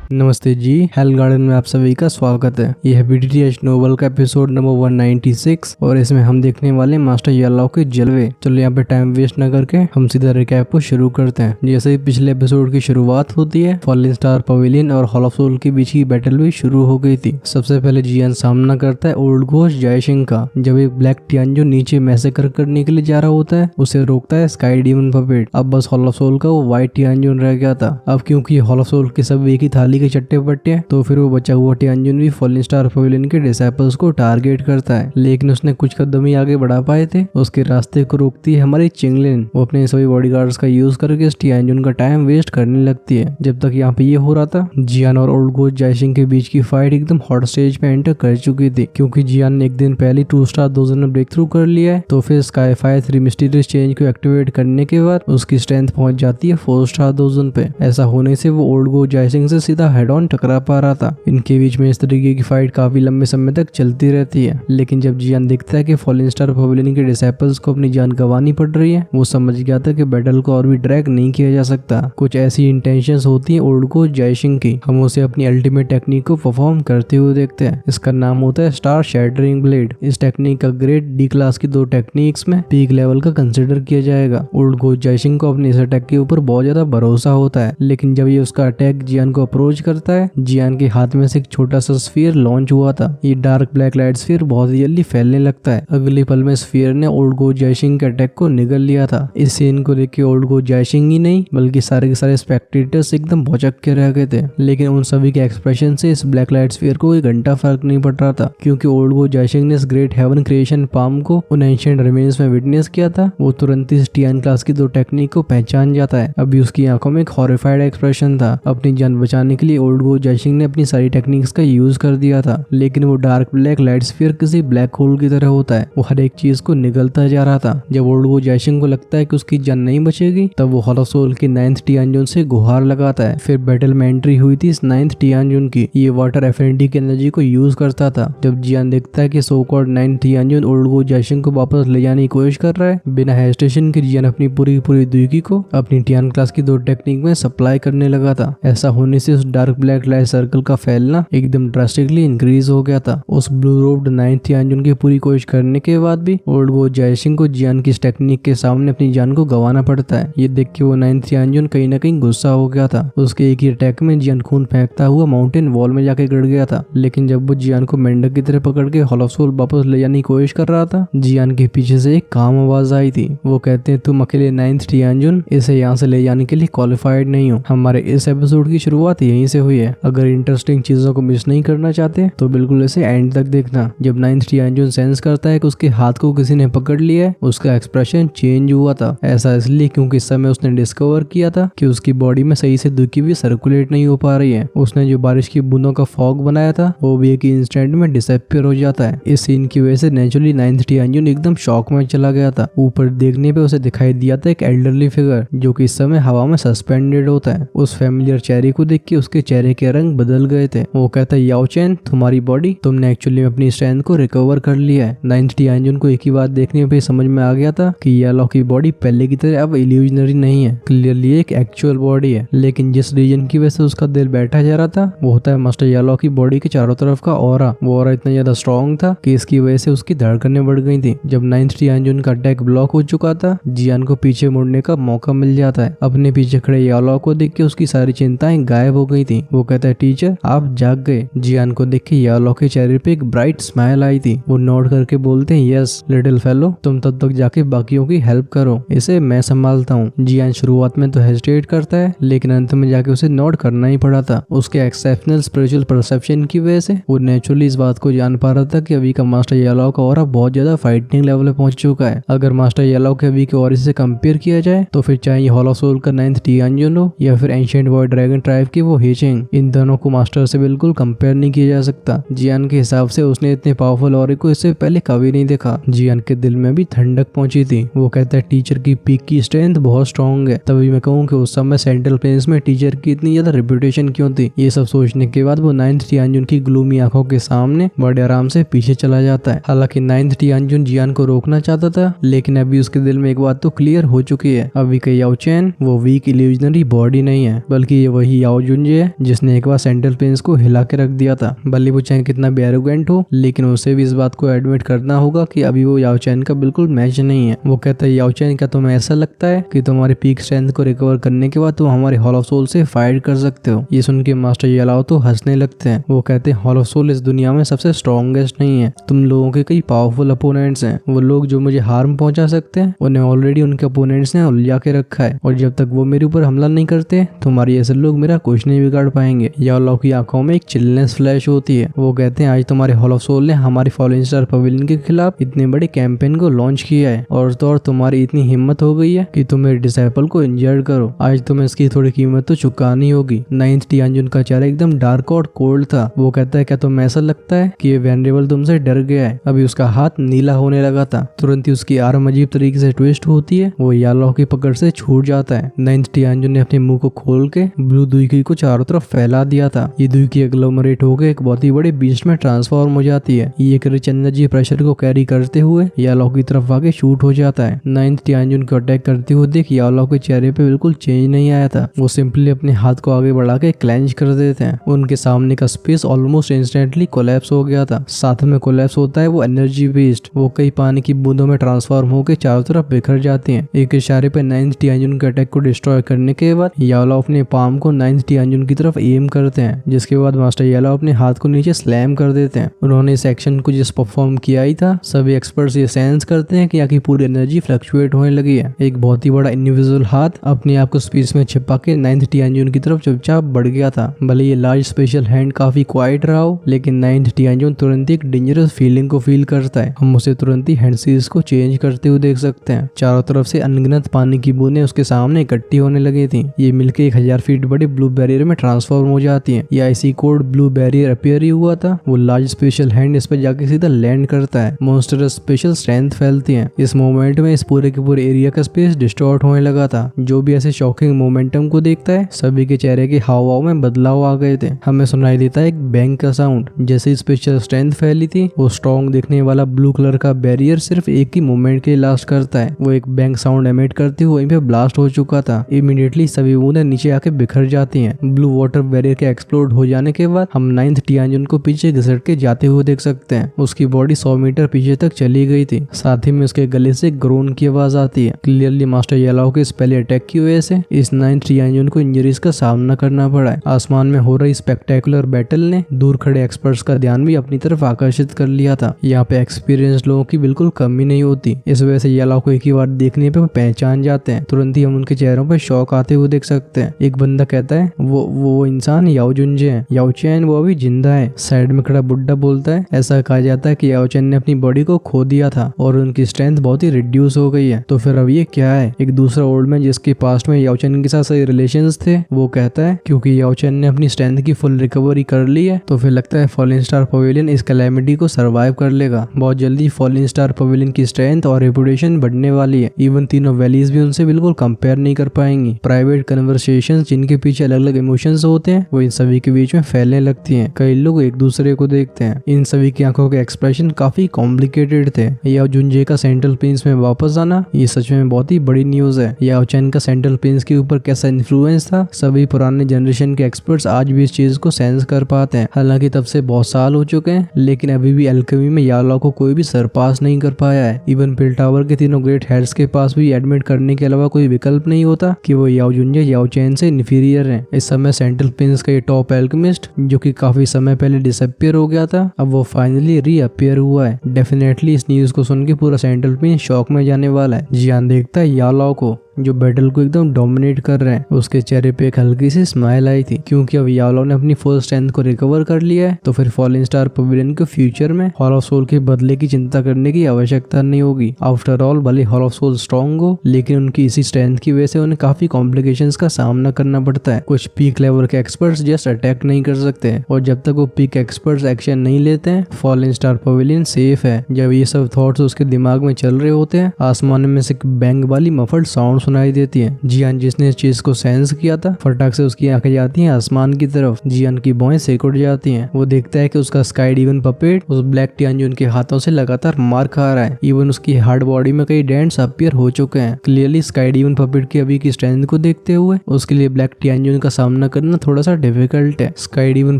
नमस्ते जी, hello garden में आप सभी का स्वागत है। यह बीटीटीएच नोवेल का एपिसोड नंबर 196 और इसमें हम देखने वाले मास्टर येलाओ के जलवे। चलो यहाँ पे टाइम वेस्ट न करके हम सीधा रिकैप को शुरू करते हैं। जैसे ही पिछले एपिसोड की शुरुआत होती है, फॉलिन स्टार पवेलियन और हॉल ऑफ सोल के बीच की बैटल भी शुरू हो गई थी। सबसे पहले जियान सामना करता है ओल्ड घोस्ट जायशिंग का। जब एक ब्लैक टियानजो नीचे मैसेकर करने के लिए जा रहा होता है, उसे रोकता है स्काई डीमन पपेट। अब बस हॉल ऑफ सोल का वो व्हाइट टियानजो रह गया था। अब क्योंकि हॉल ऑफ सोल के सब एक ही थाली के चट्टे बट्टे हैं, तो फिर वो बचा हुआ टियानजन भी फॉलिन स्टार पवेलियन के डिसाइपल्स को टारगेट करता है। लेकिन उसने कुछ कदम ही आगे बढ़ा पाए थे, उसके रास्ते को रोकती है हमारी चिंगलिन। वो अपने सभी बॉडीगार्ड्स का यूज करके इस टियानजन का टाइम वेस्ट करने लगती है। जब तक यहाँ पे ये हो रहा था, जियान और ओल्ड घोस्ट जायशिंग के बीच की फाइट एकदम हॉट स्टेज पे एंटर कर चुकी थी। क्योंकि जियान ने एक दिन पहले 2 स्टार डोजन में ब्रेक थ्रू कर लिया है, तो फिर स्काई फायर 3 मिस्टीरियस चेंज को एक्टिवेट करने के बाद उसकी स्ट्रेंथ पहुंच जाती है 4 स्टार डोजन पे। ऐसा होने से वो ओल्ड घोस्ट जायशिंग से सीधा हेड ऑन टकरा पा रहा था। इनके बीच में इस तरीके की फाइट काफी लंबे समय तक चलती रहती है। लेकिन जब जियान देखता है कि फॉलिन स्टार पवेलियन के डिसाइपल्स को अपनी जान गंवानी पड़ रही है, वो समझ गया था कि बैटल को और भी ड्रैग नहीं किया जा सकता। कुछ ऐसी इंटेंशंस होती हैं ओल्ड घोस्ट जायशिंग की। हम उसे अपनी अल्टीमेट टेक्निक को परफॉर्म करते हुए देखते हैं। इसका नाम होता है स्टार शैटरिंग ब्लेड। इस टेक्निक का ग्रेड डी क्लास की 2 टेक्निक्स में पीक लेवल का कंसिडर किया जाएगा। ओल्ड घोस्ट जायशिंग को अपने इस अटैक के ऊपर बहुत ज्यादा भरोसा होता है। लेकिन जब ये उसका अटैक जियान को अप्रोच करता है, जियान के हाथ में से एक छोटा सा स्फीयर लॉन्च हुआ था। ये डार्क ब्लैक लाइट स्फीयर बहुत ही जल्दी फैलने लगता है। अगले पल में स्फीयर ने ओल्ड घोस्ट जायशिंग के अटैक को निगल लिया था। इस सीन को देख के ओल्ड घोस्ट जायशिंग ही नहीं बल्कि सारे के सारे स्पेक्टेटर्स एकदम भौचक के रह गए थे। लेकिन उन सभी के एक्सप्रेशन से इस ब्लैक लाइट स्फीयर को कोई घंटा फर्क नहीं पड़ रहा था। क्योंकि ओल्ड घोस्ट जायशिंग ने इस ग्रेट हेवन क्रिएशन पाम को उन एंशिएंट रिमेन्स में विटनेस किया था। वो तुरंत इस टियान क्लास की 2 टेक्निक को पहचान जाता है। अभी उसकी आंखों में एक हॉरिफाइड एक्सप्रेशन था। अपनी जान बचाने के लिए ओल्ड घोस्ट जायशिंग ने अपनी सारी टेक्निक्स का यूज कर दिया था। लेकिन वो डार्क ब्लैक लाइट स्फीयर किसी ब्लैक होल की तरह होता है। वो हर एक चीज को निगलता जा रहा था। जब ओल्ड घोस्ट जायशिंग को लगता है कि उसकी जान नहीं बचेगी, तब वो हॉल ऑफ सोल की 9th टियानजन से गुहार लगाता है। फिर बैटल में एंट्री हुई थी इस 9th टियानजन की। ये वाटर एफिनिटी की एनर्जी को यूज करता था। जब जियान देखता है कि so called 9th Tianzun old ghost जायशिंग को वापस ले जाने की कोशिश कर रहा है, बिना हेजिटेशन के जियान अपनी पूरी दुगी को अपनी टियान क्लास की 2 टेक्निक में सप्लाई करने लगा था। ऐसा होने से उस डार्क ब्लैक लाइट सर्कल का फैलना एकदम ड्रास्टिकली इंक्रीज हो गया था। उस ब्लू रोब्ड 9th टियानजन की पूरी कोशिश करने के बाद भी ओल्ड घोस्ट जायशिंग को जियान की इस टेक्निक के सामने अपनी जान को गंवाना पड़ता है। ये देख के वो 9th टियानजन कहीं ना कहीं गुस्सा हो गया था। उसके एक ही अटैक में जियान खून फेंकता हुआ माउंटेन वॉल में जाके गिर गया था। लेकिन जब वो जियान को मेंढक की तरह पकड़ के हॉल ऑफ सोल वापस ले जाने की कोशिश कर रहा था, जियान के पीछे से एक काम आवाज आई थी। वो कहते हैं, तुम अकेले 9th टियानजन इसे यहाँ से ले जाने के लिए क्वालिफाइड नहीं हो। हमारे इस एपिसोड की शुरुआत यहीं से हुई है। अगर इंटरेस्टिंग चीजों को मिस नहीं करना चाहते तो बिल्कुल इसे एंड तक देखना। जब 9th टियानजन सेंस करता है कि उसके हाथ को किसी ने पकड़ लिया है, उसका एक्सप्रेशन चेंज हुआ था। ऐसा इसलिए क्योंकि इस समय उसने डिस्कवर किया था कि उसकी बॉडी में सही से दुखी भी सर्कुलेट नहीं हो पा रही है। उसने जो बारिश की बूंदों का फॉग बनाया था, वो भी एक इंस्टेंट में डिसअपीयर हो जाता है। इस सीन की वजह से नेचुरली 9th टियानजन एकदम शॉक में चला गया था। ऊपर देखने पे उसे दिखाई दिया था एक एल्डरली फिगर जो कि इस समय हवा में सस्पेंडेड होता है। उस फैमिलियर चेहरे को देख के उसके चेहरे के रंग बदल गए थे। वो कहता है, याओ चैन, तुम्हारी बॉडी, तुमने एक्चुअली अपनी स्ट्रेंथ को रिकवर कर लिया है। 9th टियानजन को एक ही बात देखने पे समझ में आ गया था कि येलाओ की बॉडी पहले की तरह अब इल्यूजनरी नहीं है, क्लियरली एक एक्चुअल बॉडी है। लेकिन जिस रीजन की वजह से उसका दिल बैठा जा रहा था, वो होता है मास्टर येलाओ की बॉडी के चारों तरफ का ऑरा। वो ऑरा इतना ज्यादा स्ट्रॉन्ग था कि इसकी वजह से उसकी धड़कनें बढ़ गई थी। जब 9th टियानजन का अटैक ब्लॉक हो चुका था, जियान को पीछे मुड़ने का मौका मिल जाता है। अपने पीछे खड़े येलाओ को देख के उसकी सारी चिंताएं गायब हो गई थी। वो कहता है, टीचर आप जाग गए। जियान को देख के येलाओ के चेहरे पे एक ब्राइट स्माइल आई थी। वो नोट करके बोलते हैं, यस लिटिल फेलो, तुम तब तक जाके बाकियों की हेल्प करो, इसे मैं संभालता हूँ। जियान शुरुआत में तो हेजिटेट करता है, लेकिन अंत में जाके उसे नोट करना ही पड़ा था। उसके एक्सेप्शनल स्पिरिचुअल परसेप्शन की वजह से वो नेचुरली इस बात को जान पा रहा था कि अभी का मास्टर येलाओ का ऑरा बहुत ज्यादा फाइटिंग लेवल पे पहुंच चुका है। अगर मास्टर येलाओ के अभी के ऑरा से कंपेयर किया जाए, तो फिर चाहे हॉल ऑफ सोल का 9th टियानजन हो या फिर एंशिएंट वॉइड ड्रैगन ट्राइब की वो हेचिंग, इन दोनों को मास्टर से बिल्कुल कंपेयर नहीं किया जा सकता। जियान के हिसाब से उसने इतने पावरफुल ऑरे को इससे पहले कभी नहीं देखा। जियान के दिल में भी ठंडक पहुंची थी। वो कहता है, टीचर की पीक की स्ट्रेंथ बहुत स्ट्रॉन्ग है। तभी मैं कहूँ कि उस समय सेंट्रल प्लेन्स में टीचर की इतनी ज्यादा रेपुटेशन क्यों थी। ये सब सोचने के बाद वो 9th टियानजन की ग्लूमी आंखों के सामने बड़े आराम से पीछे चला जाता है। हालांकि 9th टियानजन जियान को रोकना चाहता था, लेकिन अभी उसके दिल में एक बात तो क्लियर हो चुकी है। अभी का याओ चैन वो वीक इल्यूजनरी बॉडी नहीं है, बल्कि ये वही याओ जुंजे याओचेन है जिसने एक बार सेंट्रल प्लेन्स को हिला के रख दिया था। भले वो चाहे कितना भी एरोगेंट हो, लेकिन उसे भी इस बात को एडमिट करना होगा कि अभी वो याओचेन का बिल्कुल मैच नहीं है। वो कहता है, याओचेन क्या तुम्हें ऐसा लगता है कि तुम्हारे पीक स्ट्रेंथ को रिकवर करने के बाद तुम हमारे हॉल ऑफ सोल से फाइट कर सकते हो? ये सुन के मास्टर येलाओ तो हंसने लगते हैं। वो कहते हैं, हॉल ऑफ सोल इस दुनिया में सबसे स्ट्रॉन्गेस्ट नहीं है। तुम लोगों के कई पावरफुल अपोनेंट्स हैं। वो लोग जो मुझे हार्म पहुंचा सकते हैं उन्हें ऑलरेडी उनके अपोनेंट्स ने उलझा के रखा है, और जब तक वो मेरे ऊपर हमला नहीं करते तुम्हारी ऐसे लोग मेरा कुछ नहीं बिगाड़ पाएंगे। याओलाओ की आंखों में एक चिल्डनेस फ्लैश होती है। वो कहते हैं, आज तुम्हारे हॉल ऑफ सोल ने हमारी फॉलिंग स्टार पवेलियन के खिलाफ इतने बड़े कैंपेन को लॉन्च किया है, और तो और तुम्हारी इतनी हिम्मत हो गई है कि तुम मेरे डिसाइपल को इंजर्ड करो। आज तुम्हें इसकी थोड़ी कीमत तो चुकानी होगी। 9th टियानजुन का चेहरा एकदम डार्क और कोल्ड था। वो कहता है, क्या तुम्हें ऐसा लगता है कि ये वेनरेबल तुमसे डर गया है? अभी उसका हाथ नीला होने लगा था। तुरंत ही उसकी आर्म अजीब तरीके से ट्विस्ट होती है। वो याओलाओ की पकड़ से छूट जाता है। 9th टियानजुन ने अपने मुंह को खोल के ब्लू दुई को चारों तरफ फैला दिया था। ये दुई की एग्लोमरेट होकर एक बहुत ही बड़े बीस्ट में ट्रांसफॉर्म हो जाती है। ये एक रिच एनर्जी प्रेशर को कैरी करते हुए याओलाओ की तरफ आके शूट हो जाता है। 9th टियानजुन को अटैक करते हुए देख याओलाओ के चेहरे पे बिल्कुल चेंज नहीं आया था। वो सिंपली अपने हाथ को आगे बढ़ा के क्लेंच कर देते हैं। उनके सामने का स्पेस ऑलमोस्ट इंस्टेंटली कोलैप्स हो गया था। साथ में कोलैप्स होता है वो एनर्जी बीस्ट। वो कई पानी की बूंदों में ट्रांसफॉर्म होकर चारों तरफ बिखर जाती हैं। एक इशारे पे 9th टियानजुन के अटैक को डिस्ट्रॉय करने के बाद याओलाओ अपने पाम को 9th टियानजुन की तरफ एम करते हैं, जिसके बाद मास्टर याओलाओ अपने हाथ को नीचे स्लैम कर देते हैं। उन्होंने इस एक्शन को जिस परफॉर्म किया ही था, सभी एक्सपर्ट्स ये सेंस करते हैं कि यहाँ की पूरी एनर्जी फ्लक्चुएट होने लगी है। एक बहुत ही बड़ा इनविजिबल हाथ अपने आप को स्पेस में छिपा के 9th टियानजुन की तरफ चुपचाप बढ़ गया था। भले ये लार्ज स्पेशल हैंड काफी क्वाइट रहा हो, लेकिन 9th टियानजुन तुरंत एक डेंजरस फीलिंग को फील करता है। हम उसे तुरंत ही हैंड सीरीज को चेंज करते हुए देख सकते हैं। चारों तरफ से अनगिनत पानी की बूंदें उसके सामने इकट्ठी होने लगी थी। ये मिलकर 1000 फीट बड़े ब्लू बैरियर में ट्रांसफॉर्म हो जाती है। ये icy cold blue barrier appear ही हुआ था। वो लार्ज स्पेशल हैंड इस पर जाके सीधा लैंड करता है। मॉन्स्टरस स्पेशल स्ट्रेंथ फैलती है। इस मोमेंट में इस पूरे के पूरे एरिया का स्पेस डिस्टॉर्ट होने लगा था। जो भी ऐसे शॉकिंग मोमेंटम को देखता है, सभी के चेहरे के हाव में बदलाव आ गए थे। हमें सुनाई देता है एक बैंग का साउंड। जैसे स्पेशल स्ट्रेंथ फैली थी, वो स्ट्रॉन्ग दिखने वाला ब्लू कलर का बैरियर सिर्फ एक ही मोमेंट के लिए लास्ट करता है। वो एक बैंग साउंड एमिट करते हुए वहीं पे ब्लास्ट हो चुका था। इमीडिएटली सभी बूंदें नीचे आके बिखर जाती हैं। ब्लू वाटर बैरियर के एक्सप्लोड हो जाने के बाद हम 9th टियानजुन को पीछे घिसट के जाते हुए देख सकते हैं। उसकी बॉडी 100 मीटर पीछे तक चली गई थी। साथ ही में उसके गले से ग्रोन की आवाज आती है। क्लियरली मास्टर येलाओ के इस पहले अटैक की वजह से इस 9th टियानजुन को इंजरीज का सामना करना पड़ा है। आसमान में हो रही स्पेक्टेकुलर बैटल ने दूर खड़े एक्सपर्ट्स का ध्यान भी अपनी तरफ आकर्षित कर लिया था। यहाँ पे एक्सपीरियंस लोगों की बिल्कुल कमी नहीं होती। इस वजह से येलाओ को एक ही बार देखने पे पहचान जाते हैं। तुरंत ही हम उनके चेहरों पर शौक आते हुए देख सकते हैं। एक बंदा कहता है, वो इंसान याओजुंजे है। याओचेन वो अभी जिंदा है। साइड में खड़ा बुड्ढा बोलता है, ऐसा कहा जाता है कि याओचेन ने अपनी बॉडी को खो दिया था और उनकी स्ट्रेंथ बहुत ही रिड्यूस हो गई है। तो फिर अब ये क्या है? एक दूसरा ओल्ड मैन जिसके पास्ट में याओचेन के साथ सही रिलेशंस थे, वो कहता है क्योंकि याओचेन ने अपनी स्ट्रेंथ की फुल रिकवरी कर ली है, तो फिर लगता है फॉलिन स्टार पवेलियन इस कैलेमिटी को सर्वाइव कर लेगा। बहुत जल्दी फॉलिन स्टार पवेलियन की स्ट्रेंथ और रेपुटेशन बढ़ने वाली है। इवन तीनों वैलीज भी उनसे बिल्कुल कंपेयर नहीं कर पाएंगी। प्राइवेट कन्वर्सेशन जिनके पीछे अलग अलग इमोशंस होते हैं, वो इन सभी के बीच में फैलने लगती हैं। कई लोग एक दूसरे को देखते हैं। इन सभी की आंखों के एक्सप्रेशन काफी कॉम्प्लिकेटेड थे। याओजुंजे का सेंट्रल प्लेन्स में वापस आना ये सच में बहुत ही बड़ी न्यूज है। याओचेन का सेंट्रल प्लेन्स के ऊपर कैसा इन्फ्लुएंस था, सभी पुराने जनरेशन के एक्सपर्ट्स आज भी इस चीज को सेंस कर पाते हैं। हालांकि तब से बहुत साल हो चुके हैं, लेकिन अभी भी अल्केमी में याओलाओ को कोई भी सरपास नहीं कर पाया है। इवन पिल टावर के तीनों ग्रेट हेड्स के पास भी एडमिट करने के अलावा कोई विकल्प नहीं होता कि वो याओजुंजे याओचेन से इन्फीरियर हैं। इस समय सेंट्रल प्लेन्स का ये टॉप एल्केमिस्ट, जो कि काफी समय पहले डिसअपियर हो गया था, अब वो फाइनली रीअपियर हुआ है। डेफिनेटली इस न्यूज को सुन के पूरा सेंट्रल प्लेन्स शॉक में जाने वाला है। जियान देखता है याओलाओ को जो बैटल को एकदम डोमिनेट कर रहे हैं। उसके चेहरे पे एक हल्की सी स्माइल आई थी, क्योंकि अब याओलाओ ने अपनी फुल स्ट्रेंथ को रिकवर कर लिया है। तो फिर फॉलिन स्टार पवेलियन के फ्यूचर में हॉल ऑफ सोल के बदले की चिंता करने की आवश्यकता नहीं होगी। आफ्टर ऑल भले हॉल ऑफ सोल स्ट्रॉन्ग हो, लेकिन उनकी इसी स्ट्रेंथ की वजह से उन्हें काफी कॉम्प्लिकेशंस का सामना करना पड़ता है। कुछ पीक लेवल के एक्सपर्ट्स जस्ट अटैक नहीं कर सकते, और जब तक वो पीक एक्सपर्ट्स एक्शन नहीं लेते हैं, फॉलिन स्टार पवेलियन सेफ है। जब ये सब थॉट्स उसके दिमाग में चल रहे होते हैं, आसमान में से बैंग वाली मफल्ड साउंड सुनाई देती है। जियान जिसने इस चीज को सेंस किया था, फटाक से उसकी आंखें जाती हैं आसमान की तरफ। जियान की भौहें सिकुड़ जाती हैं। वो देखता है कि उसका स्काई डीवन पपेट उस ब्लैक टियानजुन के हाथों से लगातार मार खा रहा है। इवन उसकी हार्ड बॉडी में कई डेंट्स अपीयर हो चुके हैं। क्लियरली स्काई डीवन पपेट की अभी की स्ट्रेंथ को देखते हुए उसके लिए ब्लैक टियानजुन का सामना करना थोड़ा सा डिफिकल्ट है। स्काई डीवन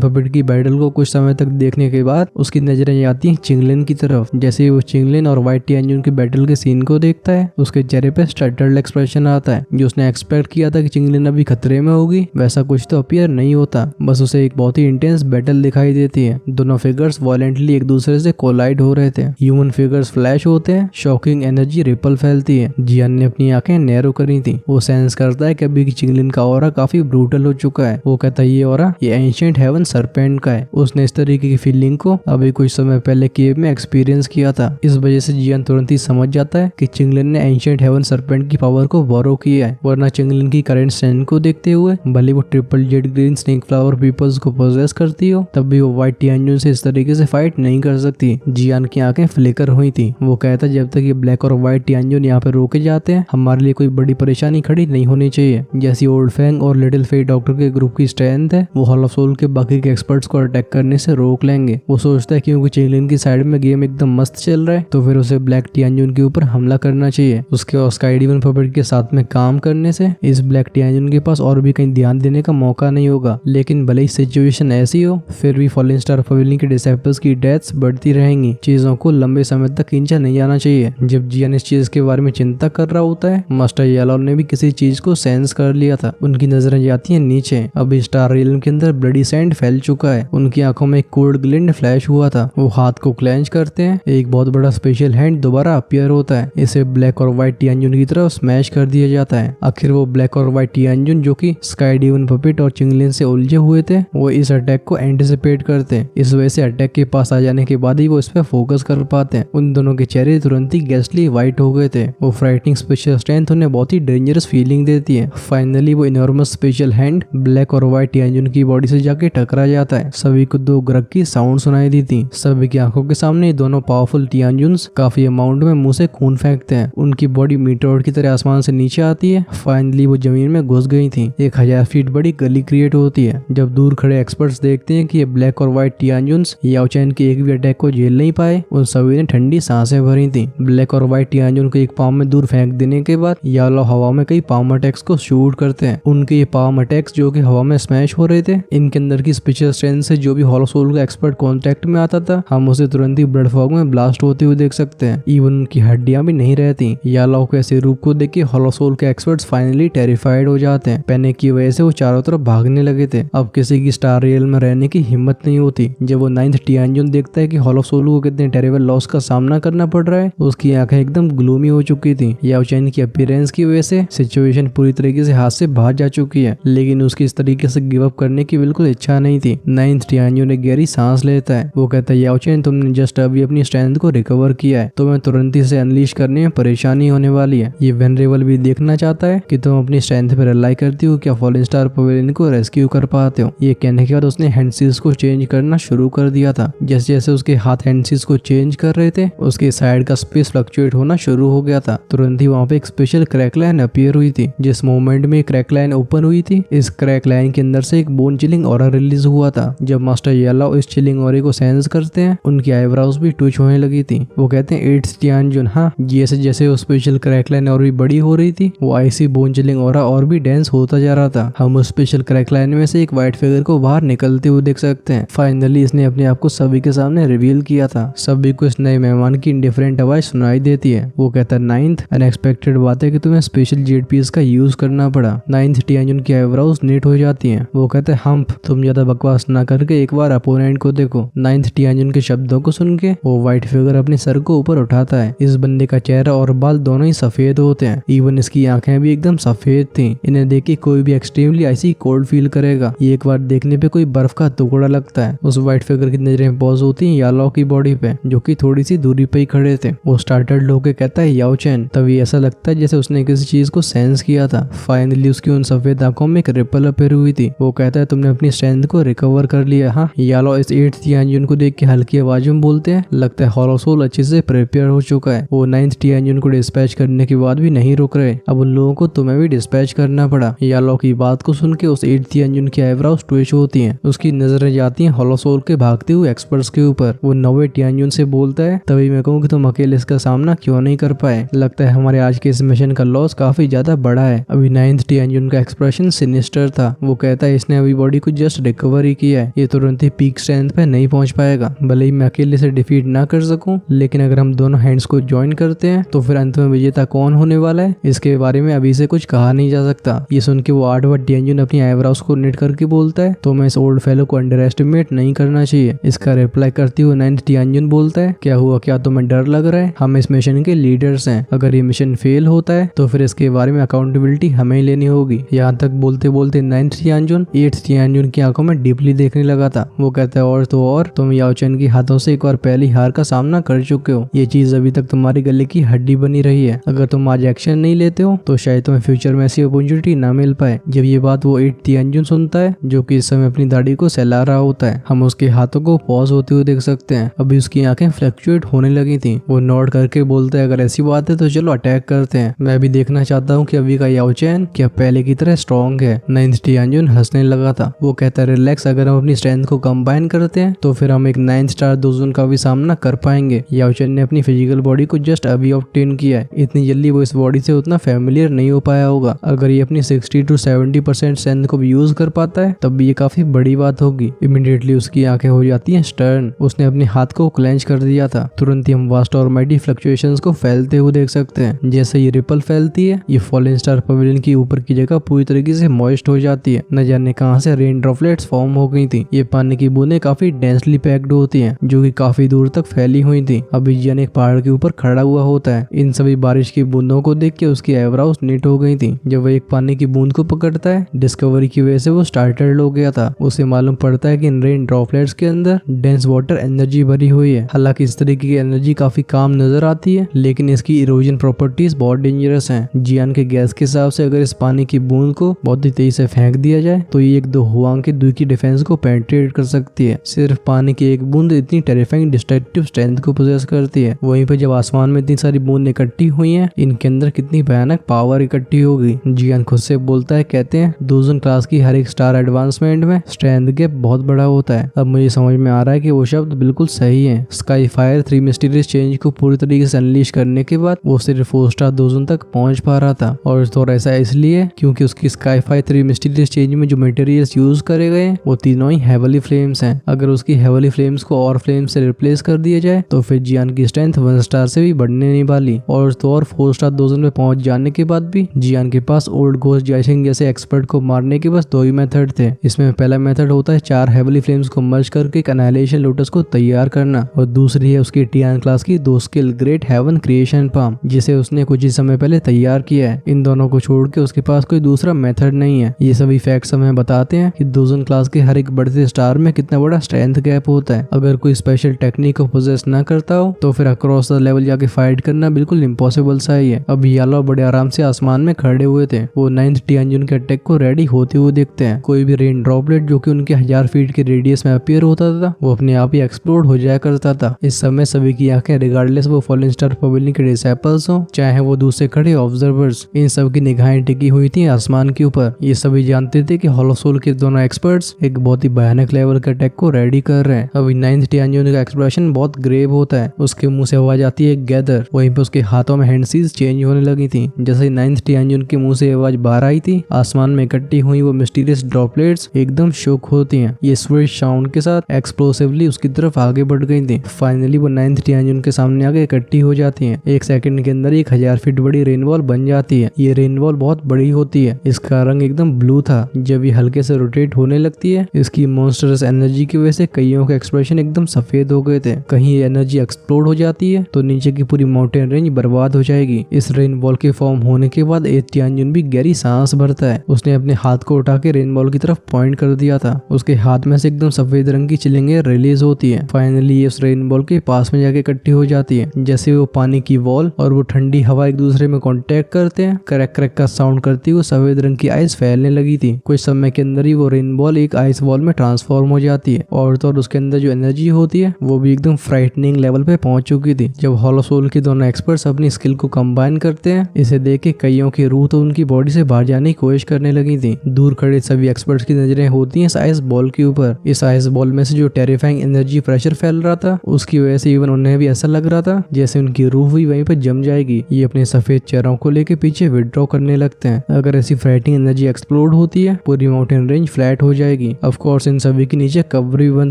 पपेट की बैटल को कुछ समय तक देखने के बाद उसकी नजरें जाती हैं चिंगलिन की तरफ। जैसे ही वो चिंगलिन और व्हाइट टियानजुन के बैटल के सीन को देखता है, उसके चेहरे पे स्टटर्ड एक्सप्रेशन आता है। जो उसने एक्सपेक्ट किया था कि चिंगलिन अभी खतरे में होगी, वैसा कुछ तो अपीयर नहीं होता। बस उसे एक बहुत ही इंटेंस बैटल दिखाई देती है। दोनों फिगर्स वायलेंटली एक दूसरे से कोलाइड हो रहे थे। ह्यूमन फिगर्स फ्लैश होते हैं, शॉकिंग एनर्जी रिपल फैलती है। जियान ने अपनी आंखें नैरो करी थी। वो सेंस करता है कि अभी की चिंगलिन का ऑरा काफी ब्रूटल हो चुका है। वो कहता है ये ऑरा ये एंशिएंट हेवन सरपेंट का है। उसने इस तरीके की फीलिंग को अभी कुछ समय पहले केव में एक्सपीरियंस किया था। इस वजह से जियान तुरंत ही समझ जाता है कि चिंगलिन ने एंशिएंट हेवन सरपेंट की पावर को बोरो किया है। वरना चिंगलिन की करंट स्ट्रेंथ को देखते हुए भले वो triple Z green snake flower peoples को पोजेस करती हो, तब भी वो व्हाइट टियानजुन से इस तरीके से फाइट नहीं कर सकती। जियान की आंखें फ्लिकर हुई थी। वो कहता जब तक ये ब्लैक और व्हाइट टियानजुन यहाँ पे रोके जाते हैं, हमारे लिए कोई बड़ी परेशानी खड़ी नहीं होनी चाहिए। जैसी ओल्ड फैंग और लिटिल फेट डॉक्टर के ग्रुप की स्ट्रेंथ है, वो हॉल ऑफ सोल के बाकी के एक्सपर्ट्स को अटैक करने से रोक लेंगे। वो सोचता है क्योंकि चिंगलिन की साइड में गेम एकदम मस्त चल रहा है, तो फिर उसे ब्लैक टियानजुन के ऊपर हमला करना चाहिए। उसके और स्काई डीवन पपेट के साथ में काम करने से इस ब्लैक टियानजुन के पास और भी कहीं ध्यान देने का मौका नहीं होगा। लेकिन भले ही सिचुएशन ऐसी हो, फिर भी फॉलन स्टार पवेलियन के डिसेप्टर्स की डेथ्स बढ़ती रहेंगी। चीजों को लंबे समय तक खींचा नहीं जाना चाहिए। जब जियान इस चीज के बारे में चिंता कर रहा होता है, मास्टर येलो ने भी किसी चीज को सेंस कर लिया था। उनकी नजरें जाती हैं नीचे। अब स्टार रियल्म के अंदर ब्लडी सैंड फैल चुका है। उनकी आंखों में एक कोल्ड ग्लिंड फ्लैश हुआ था। वो हाथ को क्लेंच करते हैं। एक बहुत बड़ा स्पेशल हैंड दोबारा अपीयर होता है। इसे ब्लैक और व्हाइट टियानजुन की तरफ स्मैश कर दिया जाता है। आखिर वो ब्लैक और व्हाइट टियानजुन जो कि स्काई डीवन पपेट और चिंगलिन से उलझे हुए थे, वो इस अटैक को एंटिसिपेट करते हैं। इस वजह से अटैक के पास आ जाने के बाद ही वो इस पे फोकस कर पाते हैं। उन दोनों के चेहरे तुरंत ही गैसली व्हाइट हो गए थे। वो फ्राइटनिंग स्पेशल स्ट्रेंथ उन्हें बहुत ही डेंजरस फीलिंग देती है। फाइनली वो इनॉर्मस स्पेशल हैंड ब्लैक और व्हाइट टियानजुन की बॉडी से जाके टकरा जाता है। सभी को दो ग्रग की साउंड सुनाई दी थी। सभी की आंखों के सामने दोनों पावरफुल टियानजुन्स काफी अमाउंट में मुंह से खून फेंकते हैं। उनकी बॉडी मीटोड की तरह आसमान से नीचे आती है। फाइनली वो जमीन में घुस गई थी। 1000 फीट बड़ी गली क्रिएट होती है। जब दूर खड़े एक्सपर्ट्स देखते हैं कि ये ब्लैक और व्हाइट टियानजुन्स याओ चैन के एक भी अटैक को झेल नहीं पाए, उन सभी ने ठंडी सांसें भरी थी। ब्लैक और व्हाइट टियानजुन को एक पाम में दूर फेंक देने के बाद याओ हवा में कई पाम अटैक्स को शूट करते हैं। उनके ये पाम अटैक्स जो कि हवा में स्मैश हो रहे थे, इनके अंदर की स्पेशल स्ट्रेंथ से जो भी हॉलो सोल का एक्सपर्ट कांटेक्ट में आता था, हम उसे तुरंत ही ब्लड फॉग में ब्लास्ट होते हुए देख सकते हैं। इवन उनकी हड्डियां भी नहीं रहती। याओ के ऐसे रूप को देख के हॉलो सोल के एक्सपर्ट्स फाइनली टेरिफाइड हो जाते हैं। पैनिक की वजह से वो चारों तरफ भागने लगे थे। अब किसी की स्टार रियल में रहने की हिम्मत नहीं होती। जब वो 9th टियानजुन देखता है कि हॉलो सोल को कितने टेरिबल लॉस का सामना करना पड़ रहा है, उसकी आंखें एकदम ग्लूमी हो चुकी थी। याओ चैन की अपीयरेंस की वजह से सिचुएशन पूरी तरीके से हाथ से बाहर जा चुकी है, लेकिन उसकी इस तरीके से गिव अप करने की बिल्कुल इच्छा नहीं थी। 9th टियानजुन ने गहरी सांस लेता है। वो कहता है याओ चैन, तुमने जस्ट अभी अपनी स्ट्रेंथ को रिकवर किया है, तुम्हें तुरंत ही से अनलीश करने में परेशानी होने वाली है। ये वेनरेबल भी देखना चाहता है कि तुम अपनी स्ट्रेंथ पर रिलाई करती हो, क्या फॉलन स्टार पवेलियन को रेस्क्यू कर पाते हो। ये कहने के बाद उसने हैंडसीज को चेंज करना शुरू कर दिया था। जैसे जैसे उसके हाथ हैंडसीज को चेंज कर रहे थे, उसके साइड का स्पेस फ्लक्चुएट होना शुरू हो गया था। तुरंत ही वहाँ पे एक स्पेशल क्रैक लाइन अपीयर हुई थी। जिस मोमेंट में क्रैक लाइन ओपन हुई थी, इस क्रैक लाइन के अंदर से एक बोन चिलिंग ऑरा रिलीज हुआ था। जब मास्टर येलो इस चिलिंग ऑरे को सेंस करते हैं, उनकी आईब्राउज भी ट्विच होने लगी थी। वो कहते हैं 8th टियानजुन, हाँ जैसे जैसे वो स्पेशल क्रैक लाइन और भी बड़ी हो रही थी, वो आईसी बोन चिलिंग ऑरा और भी डेंस होता जा रहा था। हम उस स्पेशल क्रैक लाइन में से एक व्हाइट फिगर को बाहर निकलते हुए देख सकते हैं। फाइनली इसने अपने आप को सभी के सामने रिवील किया था। सभी को इस नए मेहमान की इंडिफरेंट आवाज सुनाई देती है। वो कहता है 9th, अनएक्सपेक्टेड बात है कि तुम्हें स्पेशल जेड पीस का यूज करना पड़ा। 9th टियानजुन की आईब्राउज नीट हो जाती हैं। वो कहते हैं हम्प, तुम ज्यादा बकवास ना करके एक बार अपोनेंट को देखो। 9th टियानजुन के शब्दों को सुन के वो व्हाइट फिगर अपने सर को ऊपर उठाता है। इस बंदे का चेहरा और बाल दोनों ही सफेद होते हैं। इवन इसकी आंखें भी एकदम सफेद थी। इन्हें देख के कोई भी एक्सट्रीमली आइसी कोल्ड फील करेगा। ये एक बार देखने पे कोई बर्फ का टुकड़ा लगता है। उस व्हाइट फिगर की नजरें पॉज होती हैं याओ की बॉडी पे, जो कि थोड़ी सी दूरी पे ही खड़े थे। वो स्टार्टर्ड होके कहता है याओ चैन। तभी ऐसा लगता है जैसे उसने किसी चीज को सेंस किया था। फाइनली उसकी उन सफेद आंखों में एक रिपल अपीयर हुई थी। वो कहता है तुमने अपनी स्ट्रेंथ को रिकवर कर लिया। हाँ, याओ इस 8th टियानजुन को देख के हल्की आवाज में बोलते हैं, लगता है हॉलो सोल अच्छे से प्रिपेयर हो चुका है। वो 9th टियानजुन को डिस्पैच करने के बाद भी नहीं रुक रोक रहे। अब उन लोगों को तुम्हें भी डिस्पैच करना पड़ा। यालो की बात को सुन के उस 8th तियानजुन की आईब्रोज ट्विच होती हैं। उसकी नजरें जाती हैं होलो सोल के भागते हुए एक्सपर्ट्स के ऊपर। वो 9वें तियानजुन से बोलता है, तभी मैं कहूँ कि तुम अकेले इसका सामना क्यों नहीं कर पाए। लगता है हमारे आज के इस मिशन का लॉस काफी ज्यादा बड़ा है। अभी 9th तियानजुन का एक्सप्रेशन सिनिस्टर था। वो कहता है इसने अभी बॉडी को जस्ट रिकवर ही किया है, ये तुरंत ही पीक स्ट्रेंथ पे नहीं पहुंच पाएगा। भले ही मैं अकेले से डिफीट ना कर सकूं, लेकिन अगर हम दोनों हैंड्स को ज्वाइन करते हैं तो फिर अंत में विजेता कौन होने वाला है इसके बारे में अभी से कुछ कहा नहीं जा सकता। ये सुन के वो 8वां तियानजुन अपनी आईब्रोज को निट करके बोलता है, तो मैं इस ओल्ड फेलो को अंडर एस्टिमेट नहीं करना चाहिए। इसका रिप्लाई करते हुए 9th तियानजुन बोलता है, क्या हुआ, क्या तुम्हें डर लग रहा है? हम इस मिशन के लीडर्स हैं, अगर ये मिशन फेल होता है तो फिर इसके बारे में अकाउंटेबिलिटी हमें ही लेनी होगी। यहाँ तक बोलते बोलते 9th तियानजुन 8th तियानजुन की आंखों में डीपली देखने लगा था। वो कहता है, और तो और तुम याओ चेन के हाथों से एक बार पहली हार का सामना कर चुके हो। ये चीज अभी तक तुम्हारी गले की हड्डी बनी रही है। अगर तुम आज एक्शन नहीं लेते हो तो शायद तुम्हें फ्यूचर में ऐसी अपॉर्चुनिटी ना मिल पाए। जब ये बात वो 8th तियानजुन सुनता है, जो कि इस समय अपनी दाढ़ी को सहला रहा होता है, हम उसके हाथों को पॉज होते हुए देख सकते हैं। अभी उसकी आंखें फ्लक्चुएट होने लगी थी। वो नोट करके बोलता है, अगर ऐसी बात है तो चलो अटैक करते हैं। मैं भी देखना चाहता हूँ कि अभी का याओ चेन क्या पहले की तरह स्ट्रॉन्ग है। 9th तियानजुन हंसने लगा था। वो कहता है, रिलैक्स, अगर हम अपनी स्ट्रेंथ को कंबाइन करते हैं तो फिर हम एक 9th स्टार दोजन का भी सामना कर पाएंगे। याओ चेन ने अपनी फिजिकल बॉडी को जस्ट अभी ऑब्टेन किया है। इतनी जल्दी वो इस बॉडी से उतना फेमिलियर नहीं हो पाया होगा। अगर ये अपनी 60 to 70% स्ट्रेंथ को भी यूज कर पाता है तब भी ये काफी बड़ी बात होगी। इमीडिएटली उसकी आंखें हो जाती हैं स्टर्न। उसने अपने हाथ को क्लेंच कर दिया था। तुरंत ही हम वास्ट और माइटी फ्लक्चुएशंस को फैलते हुए देख सकते हैं। जैसे ये रिपल फैलती है, ये फॉलन स्टार पवेलियन की ऊपर की जगह पूरी तरीके से मॉइस्ट हो जाती है। न जाने कहां से रेन ड्रॉपलेट्स फॉर्म हो गई थी। ये पानी की बूंदें काफी डेंसली पैक्ड होती हैं, जो कि काफी दूर तक फैली हुई थी। अभी जियान एक पहाड़ के ऊपर खड़ा हुआ होता है। इन सभी बारिश की बूंदों को देख के उसकी आईब्रोज नीट हो गई थी। जब वो एक पानी की बूंद को पकड़ता है, डिस्कवरी की वजह से वो स्टार्टर्ड हो गया था। उसे मालूम पड़ता है कि इन रेन ड्रॉपलेट्स के अंदर डेंस वाटर एनर्जी भरी हुई है। हालांकि इस तरीके की एनर्जी काफी काम नजर आती है, लेकिन इसकी इरोजन प्रॉपर्टीज बहुत डेंजरस हैं। जियान के गैस के हिसाब से अगर इस पानी की बूंद को बहुत ही तेजी से फेंक दिया जाए तो ये एक दो हुआंग के दुई की डिफेंस को पेनिट्रेट कर सकती है। सिर्फ पानी की एक बूंद इतनी टेरिफाइंग डिस्ट्रक्टिव स्ट्रेंथ को पोजेस करती है। वहीं पे जब आसमान में इतनी सारी बूंद इकट्ठी हुई हैं, इनके अंदर कितनी भयानक पावर इकट्ठी होगी। जियान खुद से बोलता है, कहते हैं दोजन क्लास की हर एक स्टार एडवांसमेंट में स्ट्रेंथ गैप बहुत बड़ा होता है। अब मुझे समझ में आ रहा है कि वो शब्द बिल्कुल सही है। स्काई फायर 3 मिस्टीरियस चेंज को पूरी तरीके से अनलीश करने के बाद वो सिर्फ 4 स्टार दोजन तक पहुंच पा रहा था। और तो ऐसा इसलिए क्योंकि उसकी स्काई फायर 3 मिस्टीरियस चेंज में जो मटेरियल्स यूज करे गए वो तीनों ही हेवली फ्लेम्स हैं। अगर उसकी हेवली फ्लेम्स को और फ्लेम से रिप्लेस कर दिया जाए तो फिर जियान की स्ट्रेंथ 1 स्टार से भी बढ़ने नहीं वाली। और तो और 4 स्टार दोजन में पहुंच जाने के बाद भी जियान के पास ओल्ड घोस्ट जाइसिंग जैसे एक्सपर्ट को मारने के बस 2 ही मेथड थे। इसमें पहला मेथड होता है 4 हेवली फ्लेम्स को मर्ज करके एक एनाइलेशन लोटस को तैयार करना, और दूसरी है उसकी टियान क्लास की 2 skill great heaven creation palm, जिसे उसने कुछ ही समय पहले तैयार किया है। इन दोनों को छोड़ के उसके पास कोई दूसरा मेथड नहीं है। ये सभी फैक्ट्स हमें बताते हैं कि दोजन क्लास के हर एक बढ़ते स्टार में कितना बड़ा स्ट्रेंथ गैप होता है। अगर कोई स्पेशल टेक्निक को पोजेस ना करता हो तो फिर अक्रॉस द लेवल जाके फाइट करना बिल्कुल इम्पॉसिबल सा ही है। अब यालो बड़े आराम से आसमान में खड़े हुए थे। वो 9th तियानजुन के अटैक को रेडी होते हुए देखते हैं। कोई भी रेन ड्रॉपलेट जो कि उनके 1000 फीट के रेडियस में अपीयर होता था वो अपने आप ही एक्सप्लोड हो जाया करता था। इस समय सभी की आंखें रिगार्डलेस वो फॉलन स्टार पवेलियन के डिसेपल्स हो चाहे वो दूसरे खड़े ऑब्जर्वर्स, इन सब की निगाहें टिकी हुई थी आसमान के ऊपर। ये सभी जानते थे कि होलो सोल के दोनों एक्सपर्ट्स एक बहुत ही भयानक लेवल के अटैक को रेडी कर रहे हैं। अभी 9th तियानजुन का एक्सप्रेशन बहुत ग्रेव होता है। उसके मुंह से आवाज आती है गैदर। वहीं पे उसके हाथों में हैंडसीज चेंज होने लगी थी। जैसे ही 9th तियानजुन के मुंह से आवाज बाहर आई थी, आसमान में इकट्ठी हुई वो मिस्टीरियस ड्रॉपलेट्स एकदम शोक होती हैं। ये स्विश साउंड के साथ एक्सप्लोसिवली उसकी तरफ आगे बढ़ गई थी। फाइनली वो 9th तियानजुन के सामने आगे इकट्ठी हो जाती हैं। 1 सेकंड के अंदर 1000 फीट बड़ी रेनवॉल बन जाती है। ये रेनवॉल बहुत बड़ी होती है। इसका रंग एकदम ब्लू था। जब ये हल्के से रोटेट होने लगती है, इसकी मॉन्स्टरस एनर्जी की वजह से कईयों के एक्सप्रेशन एकदम सफेद हो गए थे। कहीं ये एनर्जी एक्सप्लोड हो जाती है तो नीचे की पूरी माउंटेन रेंज बर्बाद हो जाएगी। इस रेनवॉल के फॉर्म होने के बाद 8th तियानजुन भी गहरी सांस भरता है। उसने अपने हाथ को उठा के रेनबॉल की तरफ पॉइंट कर दिया था। उसके हाथ में से एकदम सफेद रंग की चिलिंगे रिलीज होती है। फाइनली ये उस रेनबॉल के पास में जाके इकट्ठी हो जाती है। जैसे वो पानी की वॉल और वो ठंडी हवा एक दूसरे में कांटेक्ट करते हैं, क्रैक क्रैक का साउंड करती हुई सफेद रंग की आइस फैलने लगी थी। कुछ समय के अंदर ही वो रेनबॉल एक आइस वॉल में ट्रांसफॉर्म हो जाती है। और तो उसके अंदर जो एनर्जी होती है वो भी एकदम फ्राइटनिंग लेवल पे पहुंच चुकी थी। जब होलो सोल के दोनों एक्सपर्ट्स अपनी स्किल को कंबाइन करते हैं हैं। इसे देख के कईयों की रूह तो उनकी बॉडी से बाहर जाने की कोशिश करने लगी थी। दूर खड़े सभी एक्सपर्ट्स की नजरें होती हैं इस आइस बॉल के ऊपर। इस आइस बॉल में से जो टेरिफाइंग एनर्जी प्रेशर फैल रहा था, उसकी वजह से इवन उन्हें भी ऐसा लग रहा था जैसे उनकी रूह भी वहीं पर जम जाएगी। ये अपने सफेद चेहरों को लेके पीछे विड्रॉ करने लगते हैं। अगर ऐसी फ्राइटिंग एनर्जी एक्सप्लोड होती है, पूरी माउंटेन रेंज फ्लैट हो जाएगी। ऑफ कोर्स इन सभी के नीचे कब्र भी बन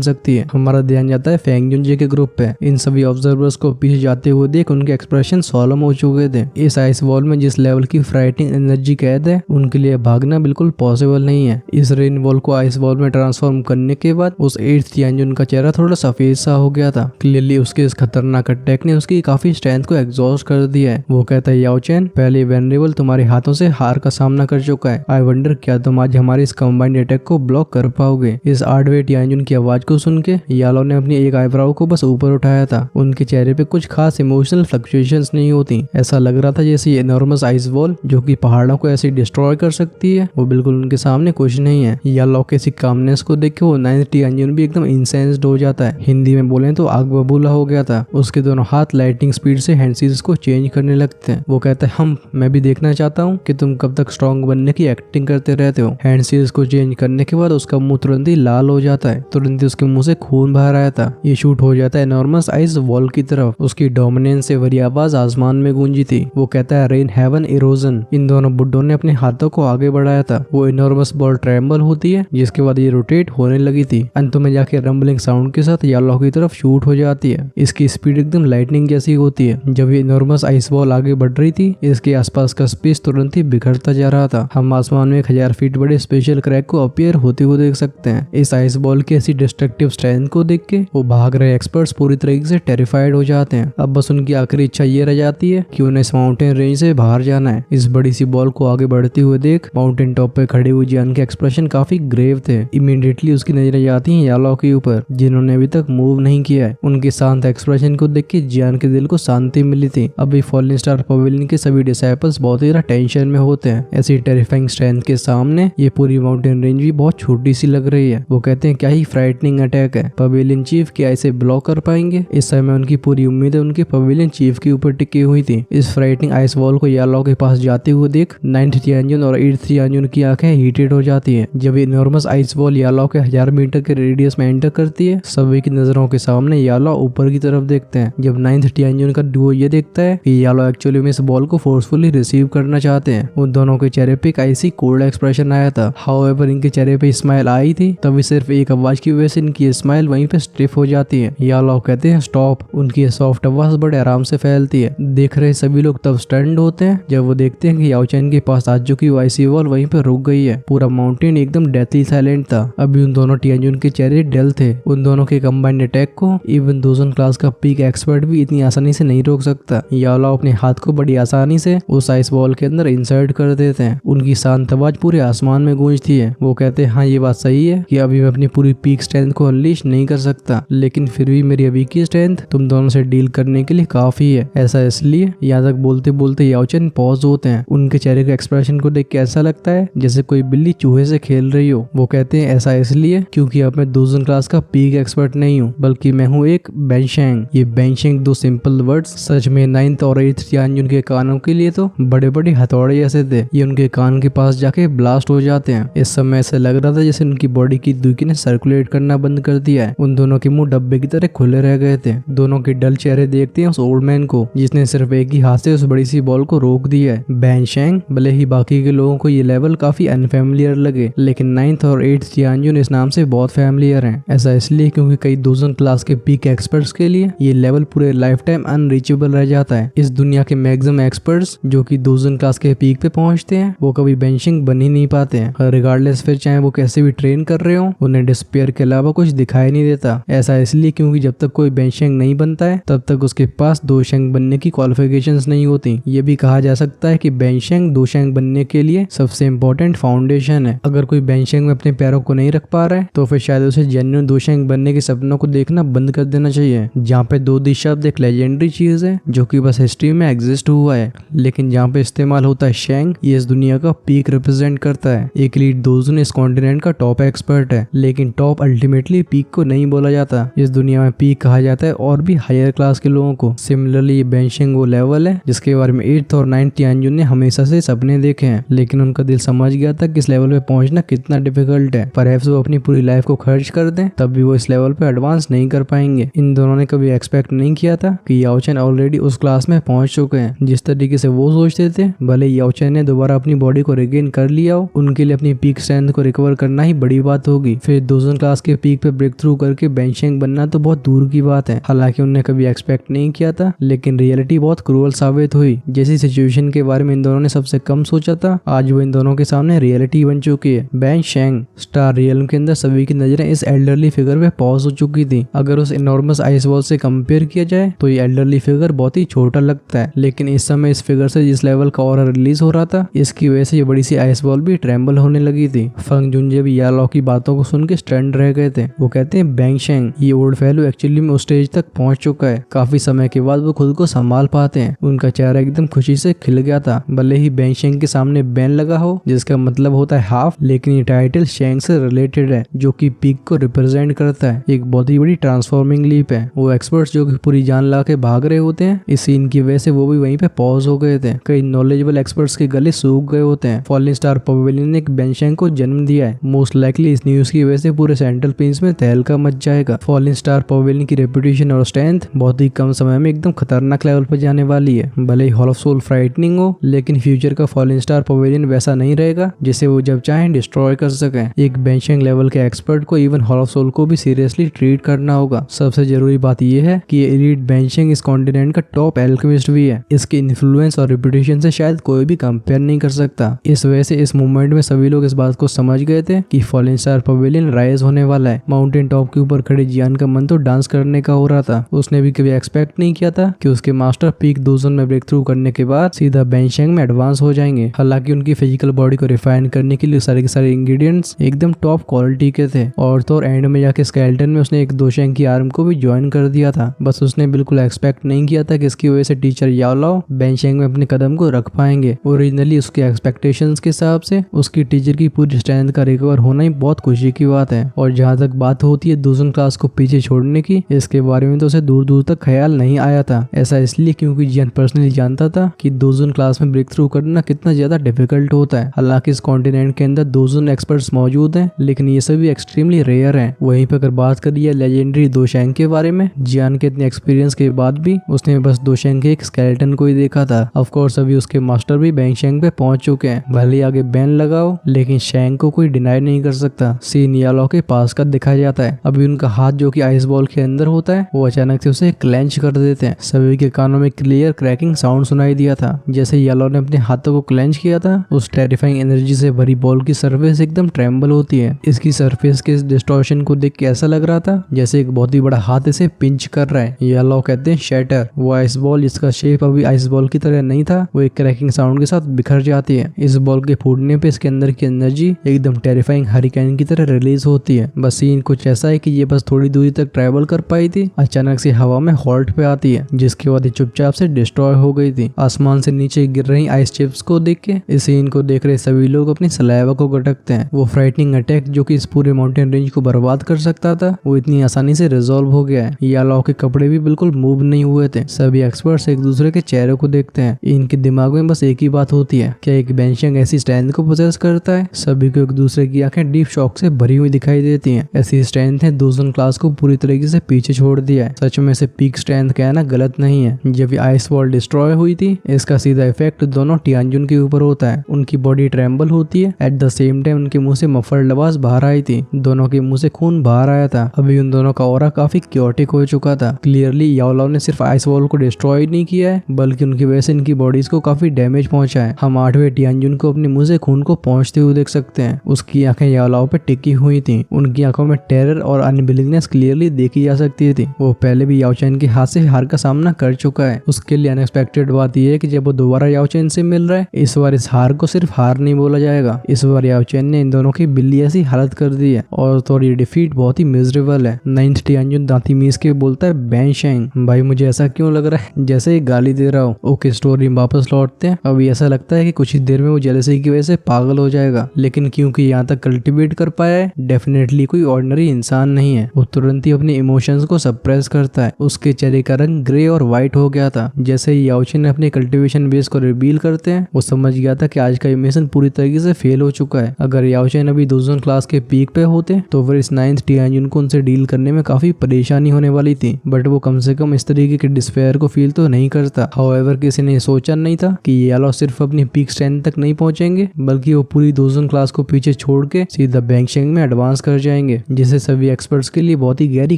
सकती है। हमारा ध्यान जाता है फेंग जुनजे के ग्रुप पे। इन सभी ऑब्जर्वर्स को पीछे जाते हुए देख उनके एक्सप्रेशन सॉलम हो चुके थे। इस आइस वॉल में जिस लेवल की फ्राइटिंग एनर्जी कैद है, उनके लिए भागना बिल्कुल पॉसिबल नहीं है। इस रेन वॉल को आइस वॉल में ट्रांसफॉर्म करने के बाद उस 8th तियानजुन का चेहरा थोड़ा सफेद सा हो गया था। क्लियरली उसके इस खतरनाक अटैक ने उसकी काफी स्ट्रेंथ को एग्जॉस्ट कर दिया है। वो कहता है याओ चैन, पहले वेनरेबल तुम्हारे हाथों से हार का सामना कर चुका है। आई वंडर क्या तुम आज हमारे इस कंबाइंड अटैक को ब्लॉक कर पाओगे। इस 8वें तियानजुन की आवाज को सुन के यालो ने अपनी एक आईब्राउ को बस ऊपर उठाया था। उनके चेहरे पे कुछ खास इमोशनल फ्लक्चुएशंस नहीं होती। ऐसा लग रहा था जैसे ये एनॉर्मस आइस वॉल जो कि पहाड़ों को ऐसे डिस्ट्रॉय कर सकती है, वो बिल्कुल उनके सामने कुछ नहीं है। यालो के इसी कामनेस को देख के वो 9th तियानजुन भी एकदम इंसेंस्ड हो जाता है। हिंदी में बोले तो आग बबूला हो गया था। उसके दोनों हाथ लाइटिंग स्पीड से हैंड सीरीज को चेंज करने लगते हैं। वो कहता है मैं भी देखना चाहता हूँ कि तुम कब तक स्ट्रॉन्ग बनने की एक्टिंग करते रहते हो। हैंड सीरीज को चेंज करने के बाद उसका मुंह तुरंत ही लाल हो जाता है। तुरंत ही उसके मुंह से खून बाहर आया था। ये शूट हो जाता है एनॉर्मस आइस वॉल की तरफ। उसकी डोमिनेंस से भरी आवाज आसमान में गूंजी थी। वो कहता है रेन हेवन इरोजन। इन दोनों बुड्ढों ने अपने हाथों को आगे बढ़ाया था। वो एनॉर्मस बॉल ट्रेम्बल होती है, जिसके बाद ये रोटेट होने लगी थी। अंत में जाके रंबलिंग साउंड के साथ यालो की तरफ शूट हो जाती है। इसकी स्पीड एकदम लाइटनिंग जैसी होती है। जब ये एनॉर्मस आइस बॉल आगे बढ़ रही थी, इसके आसपास का स्पेस तुरंत ही बिखरता जा रहा था। हम आसमान में 1000 फीट बड़े स्पेशल क्रैक को अपीयर होते हुए देख सकते हैं। इस आइस बॉल की ऐसी डिस्ट्रक्टिव स्ट्रेंथ को देख के वो भाग रहे एक्सपर्ट्स पूरी तरीके से टेरिफाइड हो जाते हैं। अब बस उनकी आखिरी इच्छा ये रह जाती है कि उन्हें इस माउंटेन रेंज से बाहर जाना है। इस बड़ी सी बॉल को आगे बढ़ते हुए देख माउंटेन टॉप पे खड़े हुए जियान के एक्सप्रेशन काफी ग्रेव थे। इमीडिएटली उसकी नजरें जाती हैं यालो के ऊपर, जिन्होंने अभी तक मूव नहीं किया है। उनके शांत एक्सप्रेशन को देख के जियान के दिल को शांति मिली थी। अभी फॉलिंग स्टार पवेलियन के सभी डिसाइपल्स बहुत ही टेंशन में होते हैं। ऐसी टेरिफाइंग स्ट्रेंथ के सामने ये पूरी माउंटेन रेंज भी बहुत छोटी सी लग रही है। वो कहते हैं क्या ही फ्राइटनिंग अटैक है। पवेलियन चीफ क्या इसे ब्लॉक कर पाएंगे? इस समय उनकी पूरी उम्मीद उनके पवेलियन चीफ के ऊपर टिकी हुई थी। इस फ्राइटनिंग आइस वॉल को यालो के पास जाते हुए देख 9th तियानजुन और 8th तियानजुन की आंखें हीटेड हो जाती है। जब ये इनॉर्मस आइस वॉल यालो के 1000 मीटर के रेडियस में एंटर करती है, सभी की नजरों के सामने यालो ऊपर की तरफ देखते हैं। जब 9th तियानजुन का डुओ ये देखता है कि यालो एक्चुअली में इस बॉल को फोर्सफुली रिसीव करना चाहते हैं, उन दोनों के चेहरे पे एक ऐसी कोल्ड एक्सप्रेशन आया था। हाउएवर इनके चेहरे पे स्माइल आई थी, तभी सिर्फ एक आवाज की वजह से इनकी स्माइल वहीं पे स्टिफ हो जाती है। यालो कहते हैं स्टॉप। उनकी सॉफ्ट आवाज बड़े आराम से फैलती है। देख रहे सभी लोग तब स्टन्ड होते हैं जब वो देखते हैं कि याओ चैन के पास आ चुकी आइसी वॉल वहीं पे रुक गई है। पूरा माउंटेन एकदम डेथली साइलेंट था। अभी उन दोनों तियानजुन के चेहरे डल थे। उन दोनों के कंबाइंड अटैक को इवन दोजन क्लास का पीक एक्सपर्ट भी इतनी आसानी से नहीं रोक सकता। यालो अपने हाथ को बड़ी आसानी से उस आइस वॉल के अंदर इंसर्ट कर देते हैं। उनकी शांत आवाज पूरे आसमान में गूंजती है। वो कहते हैं हाँ ये बात सही है कि अभी मैं अपनी पूरी पीक स्ट्रेंथ को अनलीश नहीं कर सकता, लेकिन फिर भी मेरी अभी की स्ट्रेंथ तुम दोनों से डील करने के लिए काफी है। ऐसा इसलिए यहाँ तक बोलते बोलते याओ चैन पॉज होते हैं। उनके चेहरे के एक्सप्रेशन को देख के ऐसा लगता है जैसे कोई बिल्ली चूहे से खेल रही हो। वो कहते हैं ऐसा इसलिए क्योंकि अब मैं दोजन क्लास का पीक एक्सपर्ट नहीं हूँ, बल्कि मैं हूँ एक बेंशेंग। ये बेंशेंग दो सिंपल वर्ड्स सच में 9th और 8th तियानजुन के कानों के लिए तो बड़े बड़े हथौड़े जैसे थे। ये उनके कान के पास जाके ब्लास्ट हो जाते हैं। इस समय ऐसा लग रहा था जैसे उनकी बॉडी की दुखी ने सर्कुलेट करना बंद कर दिया है। उन दोनों के मुंह डब्बे की तरह खुले रह गए थे। दोनों के डल चेहरे देखते हैं उस ओल्ड मैन को, जिसने सिर्फ एक ही हाथ से उस बड़ी सी बॉल को रोक दिया है। बेंशेंग भले ही बाकी के लोगों को ये लेवल काफी अनफेमिलियर लगे, लेकिन 9th और 8th तियानजुन इस नाम से बहुत फैमिलियर हैं। ऐसा इसलिए क्योंकि कई दोजन क्लास के पीक एक्सपर्ट्स के लिए ये लेवल पूरे लाइफ टाइम अनरीचेबल रह जाता है। इस दुनिया के मैक्सिमम एक्सपर्ट्स जो कि दोजन क्लास के पीक पे पहुंचते हैं, वो कभी बेंशिंग बन ही नहीं पाते हैं। रिगार्डलेस फिर चाहे वो कैसे भी ट्रेन कर रहे हो, उन्हें डिस्पेयर के अलावा कुछ दिखाई नहीं देता। ऐसा इसलिए क्योंकि जब तक कोई बेंशिंग नहीं बनता है, तब तक उसके पास दोशेंग बनने की क्वालिफिकेशंस नहीं होती। ये भी कहा जा सकता है कि बेंशिंग दोशेंग बनने के लिए सबसे इम्पोर्टेंट फाउंडेशन है। अगर कोई बेंशिंग में अपने पैरों को नहीं रख पा रहा है, तो फिर शायद उसे जेन्युइन दोशेंग बनने के सपनों को देखना बंद कर देना चाहिए। जहाँ पे दो दी शब्द एक लेजेंडरी चीज है जो कि बस हिस्ट्री में एग्जिस्ट हुआ है, लेकिन जहाँ पे इस्तेमाल होता है शेंग, ये इस दुनिया का पीक रिप्रेजेंट करता है। एक लीड दोजन इस कॉन्टिनेंट का टॉप एक्सपर्ट है, लेकिन टॉप अल्टीमेटली पीक को नहीं बोला जाता। इस दुनिया में पीक कहा जाता है और भी हायर क्लास के लोगों को। सिमिलरली ये बेंशिंग वो लेवल है जिसके बारे में में 8th और 9th तियानजुन ने हमेशा से सपने देखे हैं, लेकिन उनका दिल समझ गया था कि इस लेवल पे पहुंचना कितना डिफिकल्ट है। परहैप्स वो अपनी पूरी लाइफ को खर्च कर दें तब भी वो इस लेवल पे एडवांस नहीं कर पाएंगे। इन दोनों ने कभी एक्सपेक्ट नहीं किया था कि याओ चैन ऑलरेडी उस क्लास में पहुंच चुके हैं। जिस तरीके से वो सोचते थे, भले याओ चैन ने दोबारा अपनी बॉडी को रिगेन कर लिया हो, उनके लिए अपनी पीक स्ट्रेंथ को रिकवर करना ही बड़ी बात होगी। फिर दोजन क्लास के पीक पे ब्रेक थ्रू करके बेंशेंग बनना तो बहुत दूर की बात है। हालांकि उन्होंने कभी एक्सपेक्ट नहीं किया था, लेकिन रियलिटी बहुत क्रूअल साबित हुई। जैसी सिचुएशन के बारे में इन दोनों ने सबसे कम सोचा था, आज वो इन दोनों के सामने रियलिटी बन चुकी है। बेंशेंग स्टार रियल्म के अंदर सभी की नजरें इस एल्डरली फिगर पे पॉज हो चुकी थी। अगर उस इनॉर्मस आइस वॉल से कंपेयर किया जाए तो ये एल्डरली फिगर बहुत ही छोटा लगता है, लेकिन इस समय इस फिगर से जिस लेवल का ऑरा रिलीज हो रहा था, इसकी वजह से ये बड़ी सी आइस बॉल भी ट्रेम्बल होने लगी थी। फंग जुनजे भी यालो की बातों को सुन के स्टंड रह गए थे। वो कहते हैं बेंशेंग ये ओल्ड फेलो एक्चुअली में उस स्टेज तक पहुंच चुका है। काफी समय के बाद वो खुद को संभाल पाते हैं। उनका चेहरा एकदम खुशी से खिल गया था। भले ही बेंशेंग के सामने बैन लगा हो, जिसका मतलब होता है हाफ, लेकिन ये टाइटल शेंग से रिलेटेड है, जो कि पीक को रिप्रेजेंट करता है। एक बहुत ही बड़ी ट्रांसफॉर्मिंग लीप है। वो एक्सपर्ट्स जो कि पूरी जान ला के भाग रहे होते हैं, इस सीन की वजह से वो भी वहीं पे पॉज हो गए थे। कई नॉलेजेबल एक्सपर्ट्स के गले सूख गए होते हैं। फॉलिंग स्टार पवेलियन ने एक बेंशेंग को जन्म दिया है। मोस्ट लाइकली इस न्यूज की वजह से पूरे सेंट्रल प्रिंस में तहलका मच जाएगा। फॉलिंग स्टार पवेलियन की रेपुटेशन और स्ट्रेंथ बहुत ही कम समय में एकदम खतरनाक लेवल पर जाने वाली है। भले ही हॉल ऑफ सोल फ्राइटनिंग हो, लेकिन फ्यूचर का फॉलिंग स्टार पवेलियन वैसा नहीं रहेगा जिसे वो जब चाहें डिस्ट्रॉय कर सके। एक बेंशेंग लेवल के एक्सपर्ट को इवन हॉल ऑफ सोल को भी सीरियसली ट्रीट करना होगा। सबसे जरूरी बात यह है कि ये एलीट बेंशेंग इस कॉन्टिनेंट का टॉप एल्केमिस्ट भी है। इसके इन्फ्लुएंस और रेपुटेशन से शायद कोई भी कंपेयर नहीं कर सकता। इस वजह से इस मूवमेंट में सभी लोग इस बात को समझ गए थे कि फॉलिंग स्टार पवेलियन राइज होने वाला है। माउंटेन टॉप के ऊपर खड़े जियान का मन तो डांस करने का हो रहा था। उसने भी कभी एक्सपेक्ट नहीं किया था कि उसके मास्टर पीक दोजन में ब्रेक थ्रू करने के बाद सीधा बेंशेंग में एडवांस हो जाएंगे। हालांकि उनकी फिजिकल बॉडी को रिफाइन करने के लिए सारे के सारे इंग्रेडिएंट्स एकदम टॉप क्वालिटी के थे। और तो एंड में जाके स्केलेटन में उसने एक दोशेंग की आर्म को भी ज्वाइन कर दिया था। बस उसने बिल्कुल एक्सपेक्ट नहीं किया था कि इसकी वजह से टीचर याओलाओ बेंशेंग में अपने कदम को रख पाएंगे। ओरिजिनली उसके एक्सपेक्टेशंस के हिसाब से उसकी टीचर की पूरी स्ट्रेंथ का रिकवर होना ही बहुत खुशी की बात है। और जहाँ तक बात होती है दोजन क्लास को पीछे छोड़ने की, इसके बारे में तो उसे दूर दूर तक ख्याल नहीं आया था। ऐसा इसलिए क्योंकि जियान पर्सनली जानता था कि दोजन क्लास में ब्रेक थ्रू करना कितना ज्यादा डिफिकल्ट होता है। हालांकि इस कॉन्टिनेंट के अंदर दोजन एक्सपर्ट्स मौजूद हैं, लेकिन ये सभी एक्सट्रीमली रेयर हैं। वहीं पर अगर बात करिए लेजेंडरी दोशेंग के बारे में, जियान के इतने एक्सपीरियंस के बाद भी उसने बस दोशेंग के एक स्केलेटन को ही देखा था। ऑफ कोर्स अभी उसके मास्टर भी बेंशेंग पे पहुंच चुके हैं। भले ही आगे बैन लगाओ, लेकिन शेंग को कोई डिनाई नहीं कर सकता। सीन यालो के पास का दिखाया जाता है। अभी उनका हाथ जो कि आइस बॉल के अंदर होता है, वो अचानक से उसे क्लेंच कर देते हैं। सभी के कानों में क्लियर क्रैकिंग साउंड सुनाई दिया था। जैसे यालो ने अपने हाथों को क्लेंच किया था, उस टेरिफाइंग एनर्जी से भरी बॉल की सरफेस एकदम ट्रेम्बल होती है। इसकी सरफेस के इस डिस्टॉर्शन को देख के ऐसा लग रहा था जैसे एक बहुत ही बड़ा हाथ इसे पिंच कर रहा है। यालो कहते हैं शैटर। वो आइस बॉल जिसका शेप अभी आइस बॉल की तरह नहीं था, वो एक क्रैकिंग साउंड के साथ बिखर जाती है। इस बॉल के फूटने पे इसके अंदर की एनर्जी एकदम टेरिफाइंग हरिकेन की तरह रिलीज होती है। बस सीन कुछ ऐसा है कि ये बस थोड़ी दूरी तक ट्रैवल कर पाई थी, अचानक से हवा में हॉल्ट पे आती है, जिसके बाद ये चुपचाप से डिस्ट्रॉय हो गई थी। आसमान से नीचे गिर रही आइस चिप्स को देख के इस सीन को देख रहे सभी लोग अपनी सलाइवा को गटकते हैं। वो फ्राइटनिंग अटैक जो कि इस पूरे माउंटेन रेंज को बर्बाद कर सकता था, वो इतनी आसानी से रिजॉल्व हो गया है। यालो के कपड़े भी बिल्कुल मूव नहीं हुए थे। सभी एक्सपर्ट्स एक दूसरे के चेहरे को देखते हैं। इनके दिमाग में बस एक ही बात होती है, क्या एक बेंशेंग ऐसी स्ट्रेंथ को पोजेस करता है? सभी को एक दूसरे की आंखें डीप शॉक से भरी हुई दिखाई देती हैं। ऐसी स्ट्रेंथ है दोजन क्लास को पूरी तरीके से पीछे छोड़ दिया है। सच में से पीक स्ट्रेंथ कहना गलत नहीं है। जब ये आइस वॉल डिस्ट्रॉय हुई थी, इसका सीधा इफेक्ट दोनों तियानजुन के ऊपर होता है। उनकी बॉडी ट्रेम्बल होती है। एट द सेम टाइम उनके मुंह से मफल्ड आवाज बाहर आई थी। दोनों के मुंह से खून बाहर आया था। अभी उन दोनों का ऑरा काफी क्योटिक हो चुका था। क्लियरली याओलाओ ने सिर्फ आइस वॉल को डिस्ट्रॉय नहीं किया है, बल्कि उनकी वजह से इनकी बॉडीज को काफी डैमेज पहुंचा है। हम 8वें तियानजुन को अपने मुंह से खून को पहुंचते हुए देख सकते हैं। उसकी आंखें याओलाओ पे टिकी हुई थी। उनकी आंखों में टेरर और अनबिलीवनेस क्लियरली देखी जा सकती थी। वो पहले भी याओ चैन के हाथ से हार का सामना कर चुका है। उसके लिए अनएक्सपेक्टेड बात यह है कि जब वो दोबारा याओ चैन से मिल रहा है, इस बार इस हार को सिर्फ हार नहीं बोला जाएगा। इस बार याओ चैन ने इन दोनों की बिल्ली ऐसी हालत कर दी है और तो ये डिफीट बहुत ही मिजरेबल है। 9th तियानजुन दांती मीस के बोलता है बेंशेंग, भाई मुझे ऐसा क्यों लग रहा है जैसे ही गाली दे रहा हो। ओके स्टोरी में वापस लौटते हैं। अभी ऐसा लगता है कि कुछ ही देर में वो जेलसी की वजह से पागल हो जाएगा, लेकिन क्योंकि यहाँ तक कल्टिवेट कर पाया है, डेफिनेटली कोई ऑर्डिनरी इंसान नहीं है। वो तुरंत ही अपने इमोशंस को सप्रेस करता है। उसके चेहरे का रंग ग्रे और व्हाइट हो गया था। जैसे ही याओ चैन ने अपने कल्टीवेशन बेस को रिवील करते हैं। वो समझ गया था कि आज का मिशन पूरी तरीके से फेल हो चुका है। अगर याओ चैन अभी दोजन क्लास के पीक पे होते तो फिर इस 9th टियानजुन को उनसे डील करने में काफी परेशानी होने वाली थी, बट वो कम से कम इस तरीके के डिस्पेयर को फील तो नहीं करता। हाउएवर किसी ने सोचा नहीं था कि ये यालो सिर्फ अपनी पीक स्ट्रेंथ तक नहीं पहुंचेंगे, बल्कि वो पूरी दोजन क्लास को पीछे छोड़ के सीधा बैंगशेंग में एडवांस कर जाएंगे, जिसे सभी एक्सपर्ट्स के लिए बहुत ही गहरी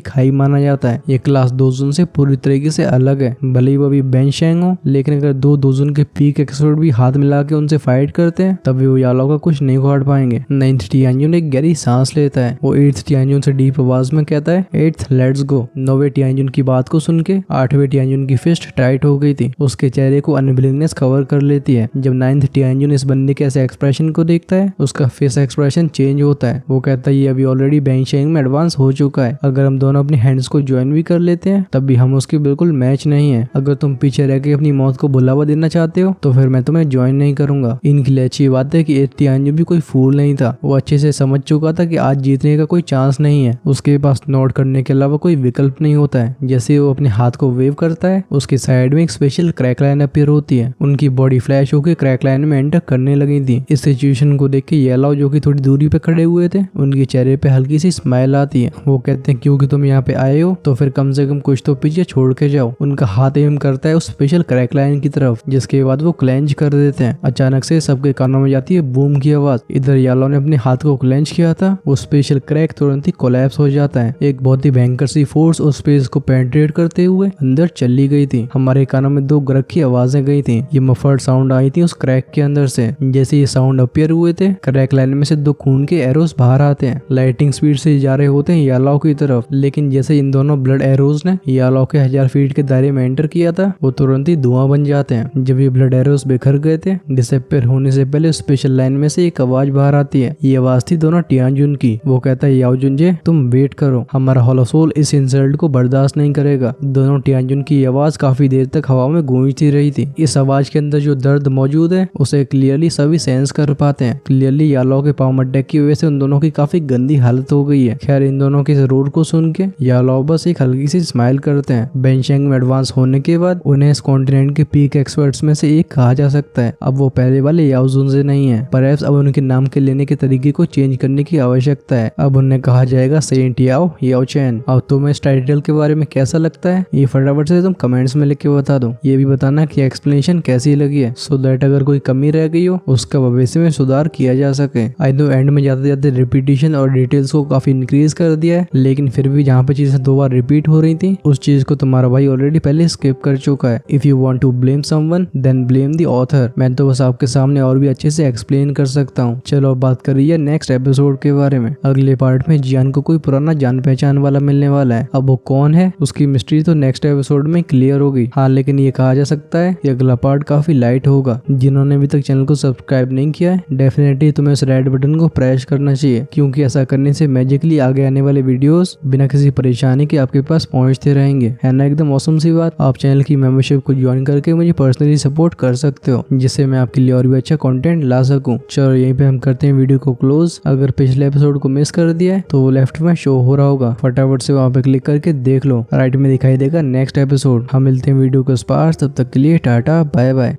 खाई माना जाता है। ये क्लास दोजन से पूरी तरीके से अलग है। भले ही वो अभी बैंगशेंग हो, लेकिन अगर दो दोजन के पीक एक्सपर्ट भी हाथ मिला के उनसे फाइट करते हैं तब भी वो यालो का कुछ नहीं उखाड़ पाएंगे। 9th टियानजुन एक गहरी सांस लेता है। वो 8th टियानजुन से डीप आवाज में कहता है 8th लेट्स गो। 9वें टियानजुन की बात को सुन के 8वें टियानजुन की फिस्ट टाइट हो गई थी। उसके चेहरे को अनविलिंगनेस कवर कर लेती है। जब 9th टियानजुन इस बंदे के ऐसे एक्सप्रेशन को देखता है, उसका फेस एक्सप्रेशन चेंज होता है। वो कहता है ये अभी ऑलरेडी बैंगशेंग में एडवांस हो चुका है। अगर हम दोनों अपने हैंड्स को ज्वाइन भी कर लेते हैं तब भी हम उसकी बिल्कुल मैच नहीं है। अगर तुम पीछे रह के अपनी मौत को बुलावा देना चाहते हो तो फिर मैं तुम्हें ज्वाइन नहीं करूंगा। इनके लिए अच्छी बात है कि 8th टियानजुन भी कोई फूल नहीं था। वो अच्छे से समझ चुका था कि आज जीतने का कोई चांस नहीं है। उसके पास नोट करने के अलावा कोई विकल्प नहीं होता है। जैसे वो अपने हाथ को वेव करता है, उसके साइड में एक स्पेशल क्रैक लाइन अपीयर होती है। उनकी बॉडी फ्लैश होकर क्रैक लाइन में एंटर करने लगी थी। इस सिचुएशन को देख के येलो जो कि थोड़ी दूरी पे खड़े हुए थे, उनके चेहरे पे हल्की सी स्माइल आती है। वो कहते हैं क्योंकि तुम यहाँ पे आए हो तो फिर कम से कम कुछ तो पीछे छोड़ के जाओ। उनका हाथ एम करता है उस स्पेशल क्रैक लाइन की तरफ, जिसके बाद वो क्लेंच कर देते हैं। अचानक से सबके कानों में जाती है बूम की आवाज। इधर येलो ने अपने हाथ को क्लेंच किया था, वो स्पेशल क्रैक तुरंत ही कोलैप्स हो जाता है। एक बहुत ही भयंकर सी फोर्स उस स्पेस को पेनिट्रेट करते हुए अंदर चली गई थी। हमारे कानों में दो गरज की आवाजें गई थी। ये मफर्ड साउंड आई थी उस क्रैक के अंदर से। जैसे ये साउंड अपीयर हुए थे, क्रैक लाइन में से दो खून के एरोस बाहर आते हैं। लाइटिंग स्पीड से जा रहे होते हैं यालो की तरफ, लेकिन जैसे इन दोनों ब्लड एरोस ने यालो के 1000 फीट के दायरे में एंटर किया था, वो तुरंत ही धुआं बन जाते हैं। जब ये ब्लड एरोस बिखर गए थे, डिसअपीयर होने से पहले स्पेशल लाइन में से एक आवाज बाहर आती है। ये आवाज थी दोनों टियानजुन की। वो कहता है याओ जुनजे तुम वेट करो, हमारा होलो सोल इस इंसल्ट को बर्दाश्त नहीं करेगा। दोनों टियानजुन की आवाज काफी देर तक हवा में गूंजती रही थी। इस आवाज के अंदर जो दर्द मौजूद है उसे क्लियरली सभी सेंस कर पाते हैं। क्लियरली यालो के पावर अटैक की वजह से उन दोनों की काफी गंदी हालत हो गई है। खैर इन दोनों के जरूर को सुन के यालो बस एक हल्की सी स्माइल करते हैं। बैंगशेंग में एडवांस होने के बाद उन्हें इस कॉन्टिनेंट के पीक एक्सपर्ट्स में से एक कहा जा सकता है। अब वो पहले वाले याओ जुनजे नहीं है। परहैप्स अब उनके नाम के लेने के तरीके को चेंज करने की आवश्यकता है। अब उन्हें कहा जाएगा सेंट याओ याओ चैन। अब तुम्हें इस टाइटल के बारे में कैसा लगता है ये फटाफट से तुम कमेंट्स में लिख के बता दो। ये भी बताना कि एक्सप्लेनेशन कैसी लगी है, सो दैट अगर कोई कमी रह गई हो उसका भविष्य में सुधार किया जा सके। आई नो एंड में जाते जाते रिपीटिशन और डिटेल्स को काफी इंक्रीज कर दिया है, लेकिन फिर भी जहाँ पे चीजें 2 बार रिपीट हो रही थी उस चीज को तुम्हारा भाई ऑलरेडी पहले स्किप कर चुका है। If you want to blame someone then blame the author. मैं तो बस आपके सामने और भी अच्छे से एक्सप्लेन कर सकता हूँ। चलो अब बात कर रही है नेक्स्ट एपिसोड के बारे में। अगले पार्ट में जियान को कोई पुराना जान पहचान वाला मिलने वाला है। अब वो कौन है उसकी मिस्ट्री तो नेक्स्ट एपिसोड में क्लियर होगी। हाँ, लेकिन ये कहा जा सकता है कि अगला पार्ट काफी लाइट होगा। जिन्होंने अभी तक चैनल को सब्सक्राइब नहीं किया है, डेफिनेटली तुम्हें उस रेड बटन को प्रेस करना चाहिए, क्योंकि ऐसा करने से मैजिकली आगे आने वाले वीडियोस बिना किसी परेशानी के आपके पास पहुंचते रहेंगे। है ना एकदम औसम सी बात। आप चैनल की मेंबरशिप को ज्वाइन करके मुझे पर्सनली सपोर्ट कर सकते हो, जिससे मैं आपके लिए और भी अच्छा कंटेंट ला सकूं। चलो यहीं पे हम करते हैं वीडियो को क्लोज। अगर पिछले एपिसोड को मिस कर दिया है तो वो लेफ्ट में शो हो रहा होगा, फटाफट से वहाँ पे क्लिक करके देख लो। राइट में दिखाई देगा नेक्स्ट एपिसोड। हम मिलते हैं वीडियो के उस पार, तब तक के लिए टाटा बाय बाय।